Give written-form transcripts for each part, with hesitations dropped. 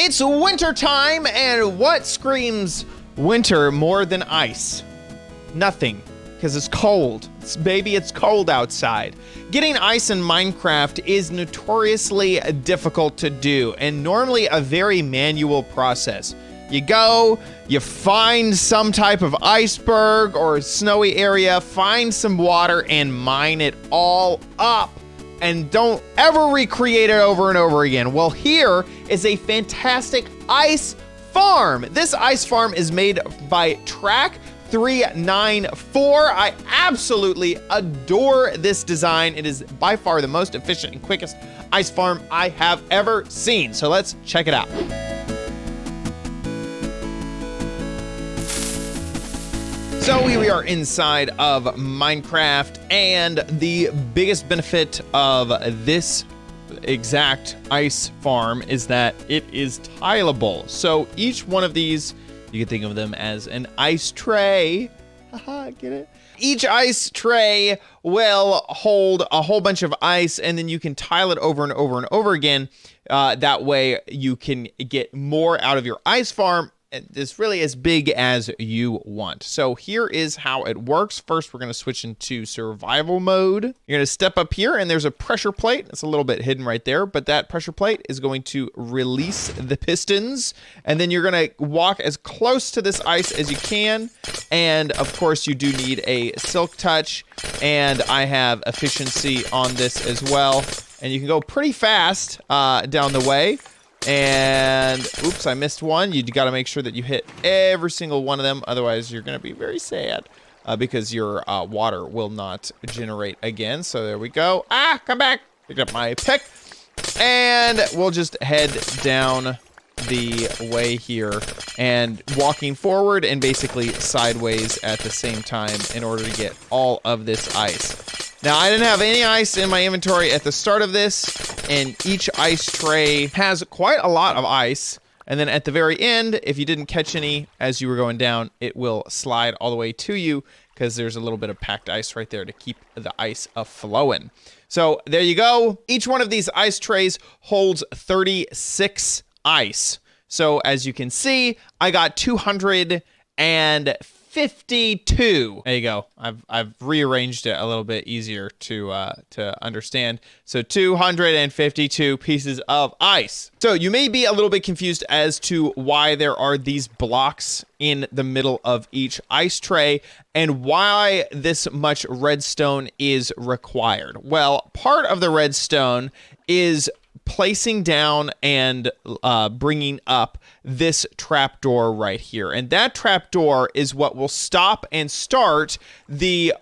It's winter time, and what screams winter more than ice? Nothing, because it's cold. It's cold outside. Getting ice in Minecraft is notoriously difficult to do, and normally a very manual process. You go, you find some type of iceberg or snowy area, find some water, and mine it all up. And don't ever recreate it over and over again. Well, here is a fantastic ice farm. This ice farm is made by Track 394. I absolutely adore this design. It is by far the most efficient and quickest ice farm I have ever seen. So let's check it out. So we are inside of Minecraft, and the biggest benefit of this exact ice farm is that it is tileable. So each one of these, you can think of them as an ice tray. Haha, get it? Each ice tray will hold a whole bunch of ice, and then you can tile it over and over and over again. That way you can get more out of your ice farm. It's really as big as you want. So here is how it works. First, we're going to switch into survival mode. You're going to step up here, and there's a pressure plate. It's a little bit hidden right there, but that pressure plate is going to release the pistons, and then you're going to walk as close to this ice as you can. And of course, you do need a silk touch, and I have efficiency on this as well. And you can go pretty fast down the way. And oops, I missed one. You got to make sure that you hit every single one of them. Otherwise, you're going to be very sad because your water will not generate again. So there we go. Ah, come back. Picked up my pick. And we'll just head down the way here and walking forward and basically sideways at the same time in order to get all of this ice. Now, I didn't have any ice in my inventory at the start of this, and each ice tray has quite a lot of ice. And then at the very end, if you didn't catch any as you were going down, it will slide all the way to you because there's a little bit of packed ice right there to keep the ice flowing. So there you go. Each one of these ice trays holds 36 ice. So as you can see, I got 252. There you go. I've rearranged it a little bit easier to understand. So 252 pieces of ice. So you may be a little bit confused as to why there are these blocks in the middle of each ice tray and why this much redstone is required. Well, part of the redstone is placing down and bringing up this trapdoor right here. And that trapdoor is what will stop and start the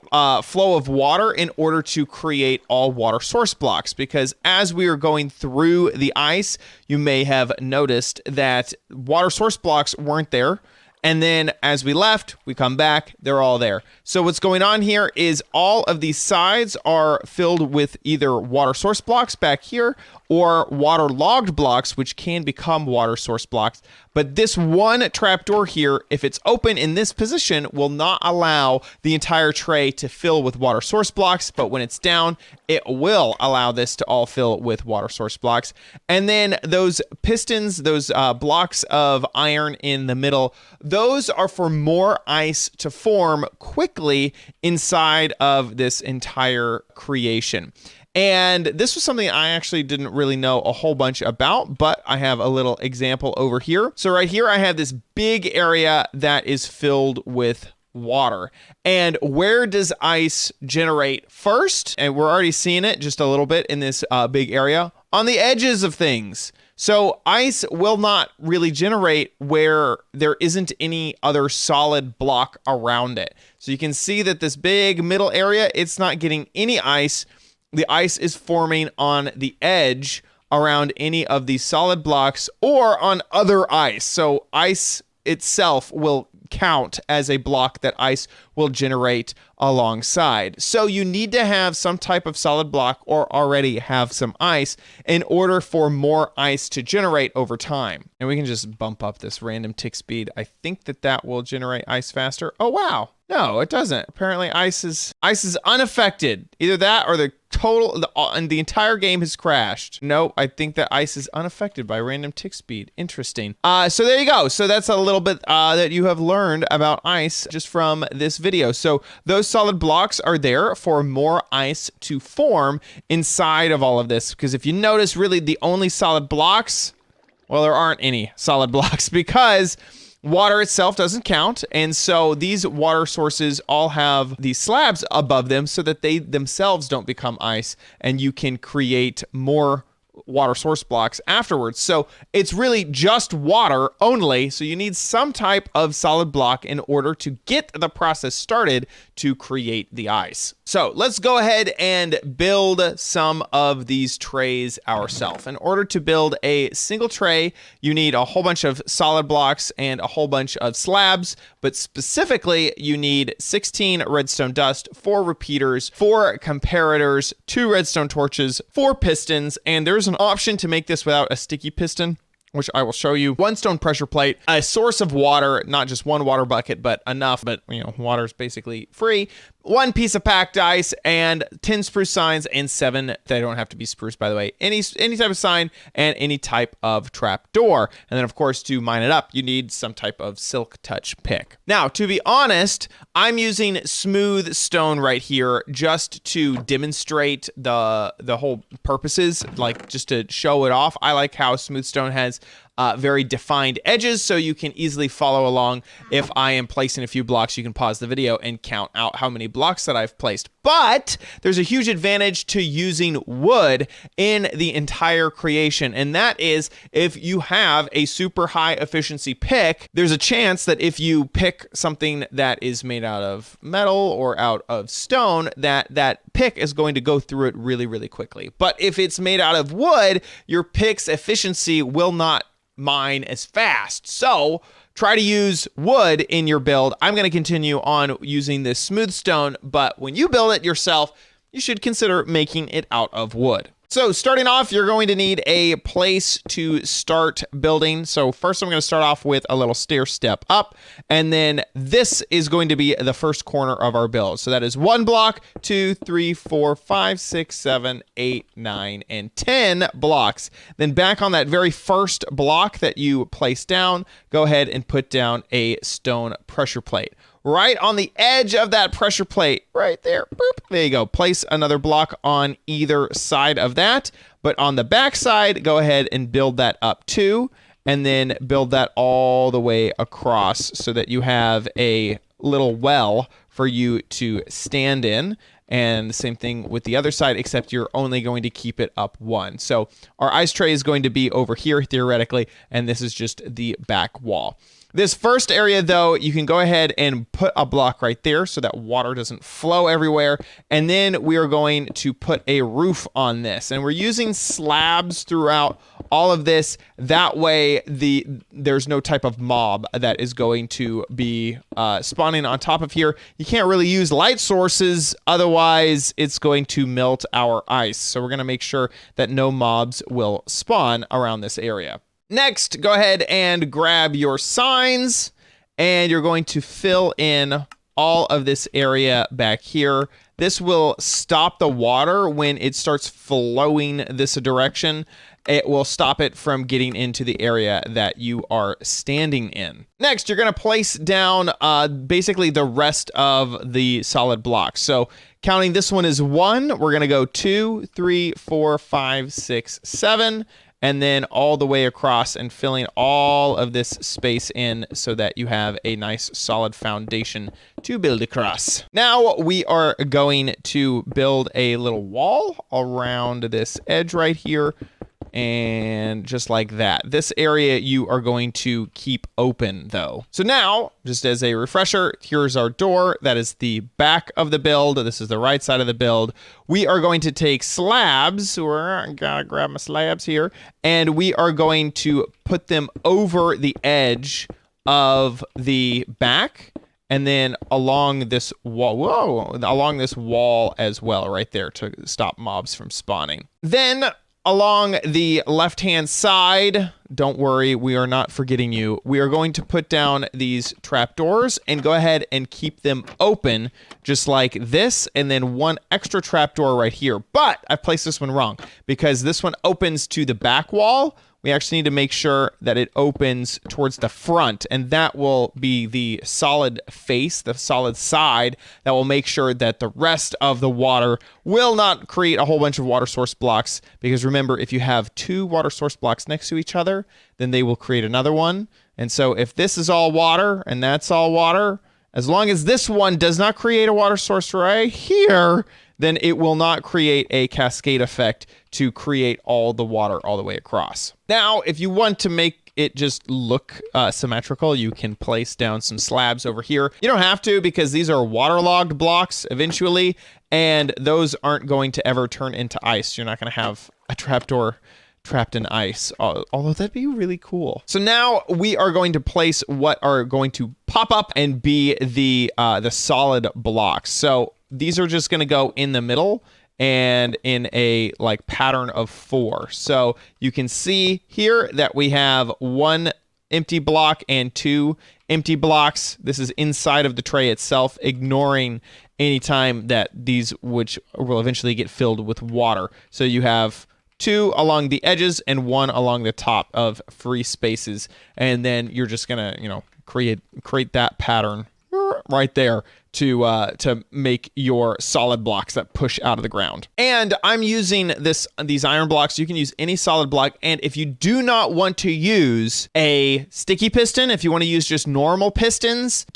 flow of water in order to create all water source blocks. Because as we are going through the ice, you may have noticed that water source blocks weren't there. And then as we left, we come back, they're all there. So what's going on here is all of these sides are filled with either water source blocks back here or water logged blocks, which can become water source blocks. But this one trapdoor here, if it's open in this position, will not allow the entire tray to fill with water source blocks. But when it's down, it will allow this to all fill with water source blocks. And then those pistons, those blocks of iron in the middle, those are for more ice to form quickly inside of this entire creation. And this was something I actually didn't really know a whole bunch about, but I have a little example over here. So right here, I have this big area that is filled with water. And where does ice generate first? And we're already seeing it just a little bit in this big area on the edges of things. So ice will not really generate where there isn't any other solid block around it. So you can see that this big middle area, it's not getting any ice. The ice is forming on the edge around any of these solid blocks or on other ice. So ice itself will count as a block that ice will generate alongside. So you need to have some type of solid block or already have some ice in order for more ice to generate over time. And we can just bump up this random tick speed. I think that will generate ice faster. Oh, wow. No, it doesn't. Apparently ice is unaffected. Either that or the entire game has crashed. No, I think that ice is unaffected by random tick speed. Interesting. So there you go. So that's a little bit that you have learned about ice just from this video. So those solid blocks are there for more ice to form inside of all of this. Because if you notice, really the only solid blocks, well, there aren't any solid blocks because water itself doesn't count, and so these water sources all have these slabs above them so that they themselves don't become ice, and you can create more water source blocks afterwards. So it's really just water only, so you need some type of solid block in order to get the process started to create the ice. So let's go ahead and build some of these trays ourselves. In order to build a single tray, you need a whole bunch of solid blocks and a whole bunch of slabs, but specifically you need 16 redstone dust, 4 repeaters, 4 comparators, 2 redstone torches, 4 pistons, and there's an option to make this without a sticky piston, which I will show you. 1 stone pressure plate, a source of water, not just 1 water bucket, but enough, but water is basically free. 1 piece of packed ice and 10 spruce signs and 7, they don't have to be spruce, by the way, any type of sign and any type of trap door. And then of course, to mine it up, you need some type of silk touch pick. Now, to be honest, I'm using smooth stone right here just to demonstrate the whole purposes, like just to show it off. I like how smooth stone has very defined edges, so you can easily follow along. If I am placing a few blocks, you can pause the video and count out how many blocks that I've placed. But there's a huge advantage to using wood in the entire creation, and that is if you have a super high efficiency pick, there's a chance that if you pick something that is made out of metal or out of stone, that pick is going to go through it really, really quickly. But if it's made out of wood, your pick's efficiency will not mine as fast. So try to use wood in your build. I'm going to continue on using this smooth stone, but when you build it yourself, you should consider making it out of wood. So starting off, you're going to need a place to start building. So first I'm going to start off with a little stair step up, and then this is going to be the first corner of our build. So that is 1 block, 2, 3, 4, 5, 6, 7, 8, 9, and 10 blocks. Then back on that very first block that you place down, go ahead and put down a stone pressure plate. Right on the edge of that pressure plate, right there, boop, there you go. Place another block on either side of that, but on the back side, go ahead and build that up too, and then build that all the way across so that you have a little well for you to stand in. And the same thing with the other side, except you're only going to keep it up 1. So our ice tray is going to be over here theoretically, and this is just the back wall. This first area, though, you can go ahead and put a block right there so that water doesn't flow everywhere. And then we are going to put a roof on this. And we're using slabs throughout all of this. That way, there's no type of mob that is going to be spawning on top of here. You can't really use light sources, otherwise it's going to melt our ice. So we're going to make sure that no mobs will spawn around this area. Next, go ahead and grab your signs, and you're going to fill in all of this area back here. This will stop the water when it starts flowing this direction. It will stop it from getting into the area that you are standing in. Next, you're going to place down basically the rest of the solid blocks. So counting this one as 1, we're going to go 2, 3, 4, 5, 6, 7. And then all the way across and filling all of this space in so that you have a nice solid foundation to build across. Now we are going to build a little wall around this edge right here. And just like that. This area you are going to keep open though. So now, just as a refresher, here's our door. That is the back of the build. This is the right side of the build. We are going to take slabs, I gotta grab my slabs here, and we are going to put them over the edge of the back, and then along this wall, along this wall as well, right there, to stop mobs from spawning. Then along the left-hand side, don't worry, we are not forgetting you. We are going to put down these trapdoors and go ahead and keep them open just like this, and then one extra trapdoor right here. But I placed this one wrong because this one opens to the back wall. We actually need to make sure that it opens towards the front, and that will be the solid face, the solid side that will make sure that the rest of the water will not create a whole bunch of water source blocks. Because remember, if you have two water source blocks next to each other, then they will create another one. And so if this is all water and that's all water, as long as this one does not create a water source right here, then it will not create a cascade effect to create all the water all the way across. Now, if you want to make it just look symmetrical, you can place down some slabs over here. You don't have to, because these are waterlogged blocks eventually, and those aren't going to ever turn into ice. You're not going to have a trapdoor trapped in ice, although that'd be really cool. So now we are going to place what are going to pop up and be the solid blocks. So these are just going to go in the middle and in a like pattern of 4. So you can see here that we have 1 empty block and 2 empty blocks. This is inside of the tray itself, ignoring any time that these, which will eventually get filled with water. So you have 2 along the edges and 1 along the top of free spaces. And then you're just gonna, create that pattern right there to make your solid blocks that push out of the ground. And I'm using these iron blocks. You can use any solid block. And if you do not want to use a sticky piston, if you want to use just normal pistons,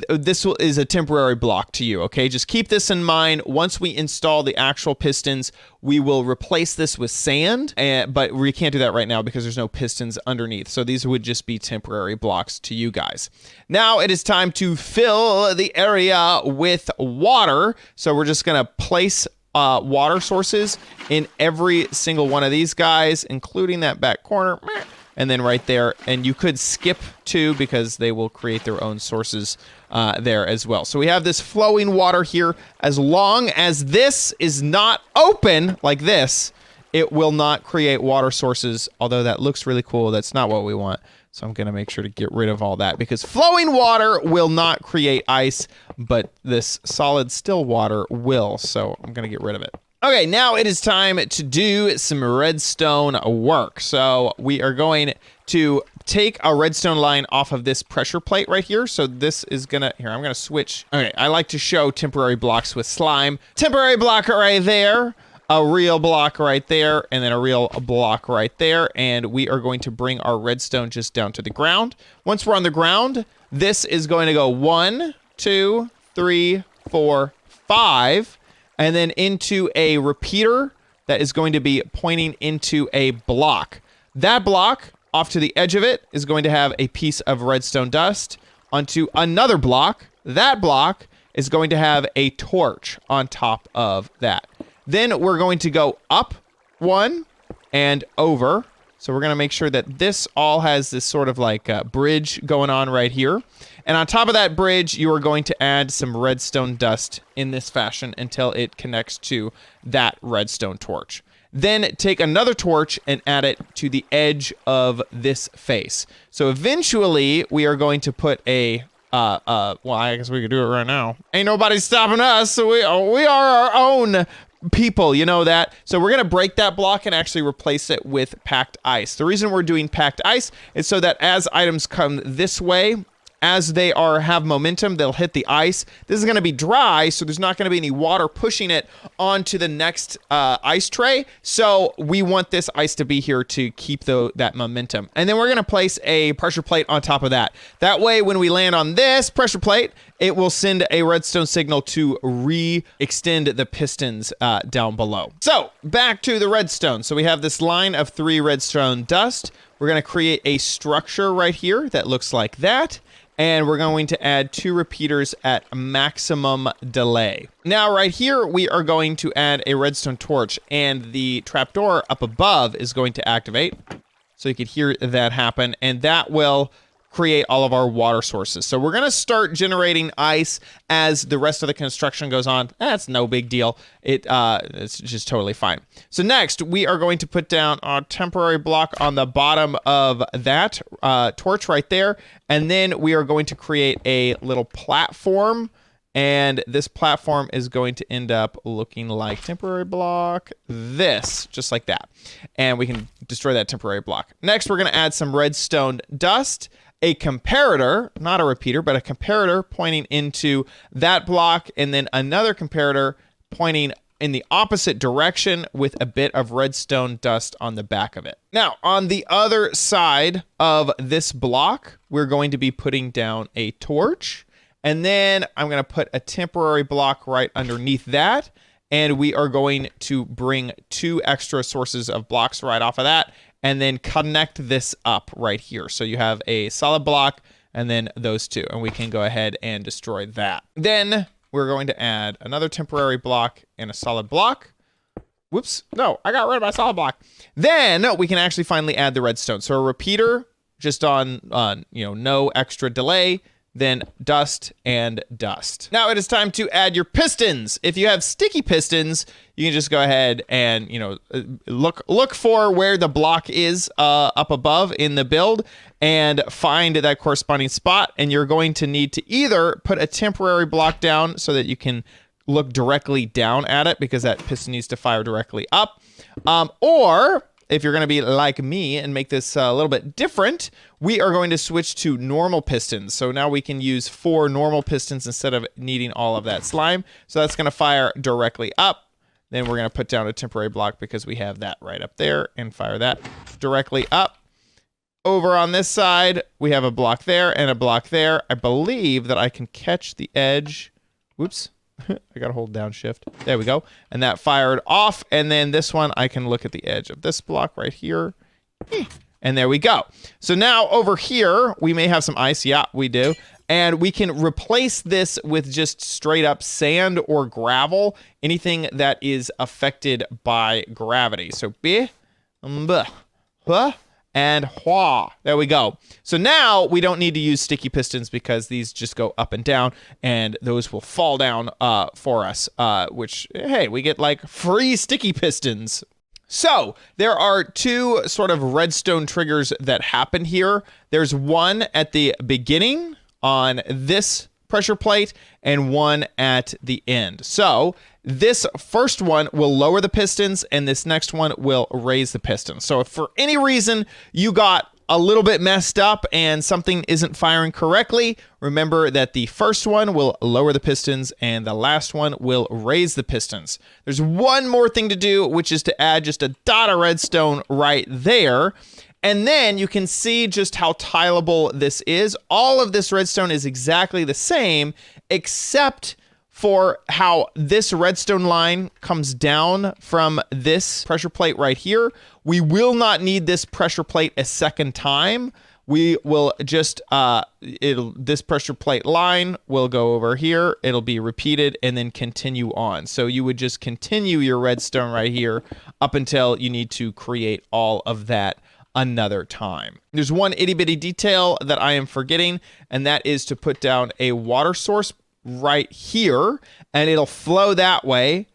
this is a temporary block to you, okay? Just keep this in mind. Once we install the actual pistons, we will replace this with sand, but we can't do that right now because there's no pistons underneath. So these would just be temporary blocks to you guys. Now it is time to fill the area with water. So we're just gonna place water sources in every single one of these guys, including that back corner, and then right there. And you could skip 2 because they will create their own sources there as well. So we have this flowing water here. As long as this is not open like this, it will not create water sources, although that looks really cool. That's not what we want. So I'm going to make sure to get rid of all that, because flowing water will not create ice, but this solid still water will. So I'm going to get rid of it. Okay, now it is time to do some redstone work. So we are going to take a redstone line off of this pressure plate right here. So this is gonna, here, I'm gonna switch. Okay, I like to show temporary blocks with slime. Temporary block right there, a real block right there, and then a real block right there. And we are going to bring our redstone just down to the ground. Once we're on the ground, this is going to go 1, 2, 3, 4, 5, and then into a repeater that is going to be pointing into a block. That block, off to the edge of it, is going to have a piece of redstone dust onto another block. That block is going to have a torch on top of that. Then we're going to go up 1 and over. So we're going to make sure that this all has this sort of like bridge going on right here. And on top of that bridge, you are going to add some redstone dust in this fashion until it connects to that redstone torch. Then take another torch and add it to the edge of this face. So eventually we are going to put a, well, I guess we could do it right now. Ain't nobody stopping us. So we are our own people, you know that. So we're going to break that block and actually replace it with packed ice. The reason we're doing packed ice is so that as items come this way, as they have momentum, they'll hit the ice. This is going to be dry, so there's not going to be any water pushing it onto the next ice tray. So we want this ice to be here to keep that momentum. And then we're going to place a pressure plate on top of that. That way, when we land on this pressure plate, it will send a redstone signal to re-extend the pistons down below. So back to the redstone. So we have this line of 3 redstone dust. We're going to create a structure right here that looks like that. And we're going to add 2 repeaters at maximum delay. Now, right here, we are going to add a redstone torch, and the trapdoor up above is going to activate. So you can hear that happen, and that will create all of our water sources. So we're going to start generating ice as the rest of the construction goes on. That's no big deal. It's just totally fine. So next, we are going to put down our temporary block on the bottom of that torch right there. And then we are going to create a little platform. And this platform is going to end up looking like temporary block, this, just like that. And we can destroy that temporary block. Next, we're going to add some redstone dust, a comparator, not a repeater, but a comparator pointing into that block, and then another comparator pointing in the opposite direction with a bit of redstone dust on the back of it. Now, on the other side of this block, we're going to be putting down a torch. And then I'm going to put a temporary block right underneath that. And we are going to bring 2 extra sources of blocks right off of that. And then connect this up right here. So you have a solid block and then those 2. And we can go ahead and destroy that. Then we're going to add another temporary block and a solid block. Whoops. No, I got rid of my solid block. Then we can actually finally add the redstone. So a repeater just on no extra delay. Then dust and dust. Now it is time to add your pistons. If you have sticky pistons, you can just go ahead and look for where the block is up above in the build and find that corresponding spot. And you're going to need to either put a temporary block down so that you can look directly down at it because that piston needs to fire directly up, or if you're going to be like me and make this a little bit different, we are going to switch to normal pistons. So now we can use 4 normal pistons instead of needing all of that slime. So that's going to fire directly up. Then we're going to put down a temporary block because we have that right up there and fire that directly up. Over on this side, we have a block there and a block there. I believe that I can catch the edge. Whoops. I gotta hold down shift. There we go. And that fired off. And then this one, I can look at the edge of this block right here. And there we go. So now over here, we may have some ice. Yeah, we do. And we can replace this with just straight up sand or gravel. Anything that is affected by gravity. So B, B, H, and Hua. There we go. So now we don't need to use sticky pistons because these just go up and down and those will fall down for us, which, hey, we get like free sticky pistons. So there are 2 sort of redstone triggers that happen here. There's one at the beginning on this pressure plate and one at the end. So this first one will lower the pistons and this next one will raise the pistons. So if for any reason you got a little bit messed up and something isn't firing correctly, remember that the first one will lower the pistons and the last one will raise the pistons. There's one more thing to do, which is to add just a dot of redstone right there. And then you can see just how tileable this is. All of this redstone is exactly the same, except for how this redstone line comes down from this pressure plate right here. We will not need this pressure plate a second time. We will just, this pressure plate line will go over here. It'll be repeated and then continue on. So you would just continue your redstone right here up until you need to create all of that another time. There's one itty bitty detail that I am forgetting, and that is to put down a water source right here, and it'll flow that way,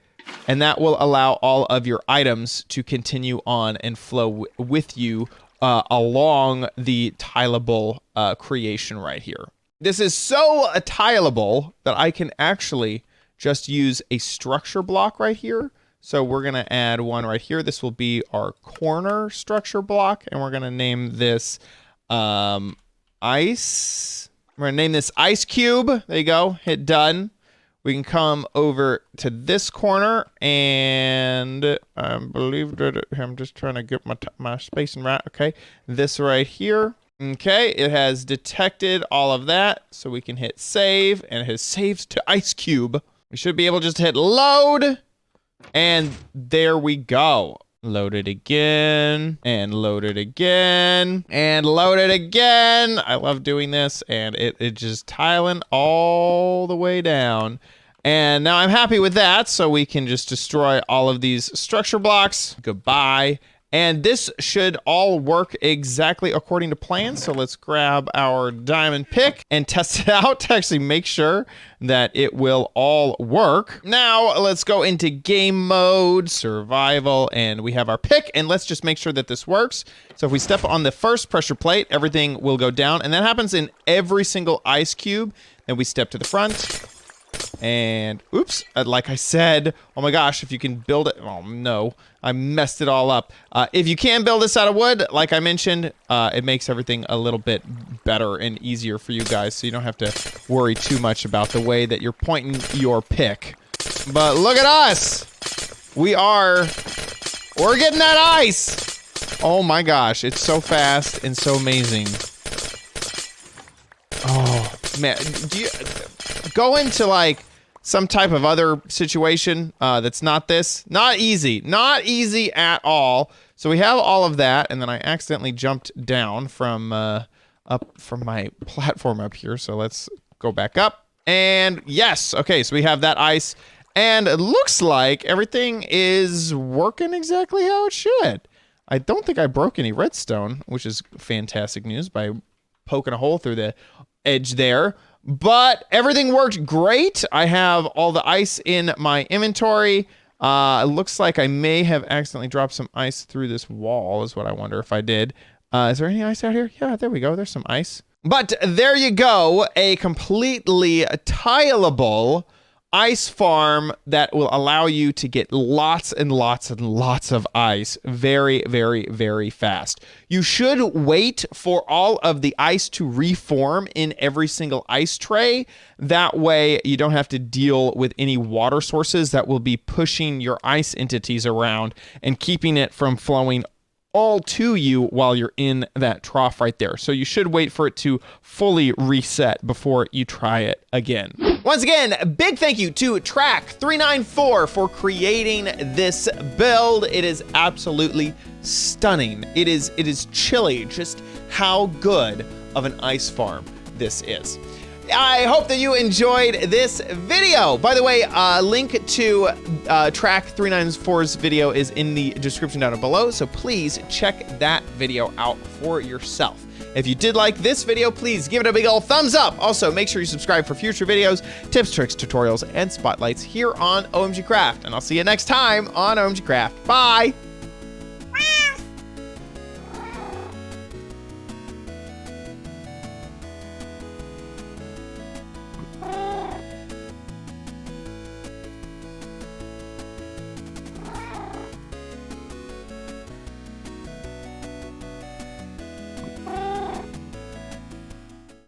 and that will allow all of your items to continue on and flow with you along the tileable creation right here. This is so tileable that I can actually just use a structure block right here. So we're going to add one right here. This will be our corner structure block, and we're going to name this ice. We're going to name this ice cube. There you go. Hit done. We can come over to this corner, and I believe that I'm just trying to get my spacing right. Okay, this right here. Okay, it has detected all of that, so we can hit save, and it has saved to ice cube. We should be able to just hit load. And there we go. Load it again, and load it again, and load it again. I love doing this, and it just tiling all the way down. And now I'm happy with that, so we can just destroy all of these structure blocks. Goodbye, And this should all work exactly according to plan. So let's grab our diamond pick and test it out to actually make sure that it will all work. Now let's go into game mode, survival, and we have our pick, and let's just make sure that this works. So if we step on the first pressure plate, everything will go down, and that happens in every single ice cube. Then we step to the front. And oops, like I said, oh my gosh, if you can build it, oh no, I messed it all up. If you can build this out of wood, like I mentioned, it makes everything a little bit better and easier for you guys, so you don't have to worry too much about the way that you're pointing your pick. But look at us, we're getting that ice. Oh my gosh, it's so fast and so amazing. Oh man, do you go into like some type of other situation that's not this? Not easy at all. So we have all of that, and then I accidentally jumped down from up from my platform up here. So let's go back up, and yes, okay, so we have that ice, and it looks like everything is working exactly how it should. I don't think I broke any redstone, which is fantastic news by poking a hole through the edge there. But everything worked great. I have all the ice in my inventory. It looks like I may have accidentally dropped some ice through this wall, is what I wonder if I did. Is there any ice out here? Yeah, there we go. There's some ice. But there you go. A completely tileable ice farm that will allow you to get lots and lots and lots of ice very, very, very fast. You should wait for all of the ice to reform in every single ice tray. That way you don't have to deal with any water sources that will be pushing your ice entities around and keeping it from flowing all to you while you're in that trough right there. So you should wait for it to fully reset before you try it again. Once again, a big thank you to Track394 for creating this build. It is absolutely stunning. It is chilly just how good of an ice farm this is. I hope that you enjoyed this video. By the way, link to Track394's video is in the description down below, so please check that video out for yourself. If you did like this video, please give it a big ol' thumbs up. Also, make sure you subscribe for future videos, tips, tricks, tutorials, and spotlights here on OMG Craft. And I'll see you next time on OMG Craft. Bye!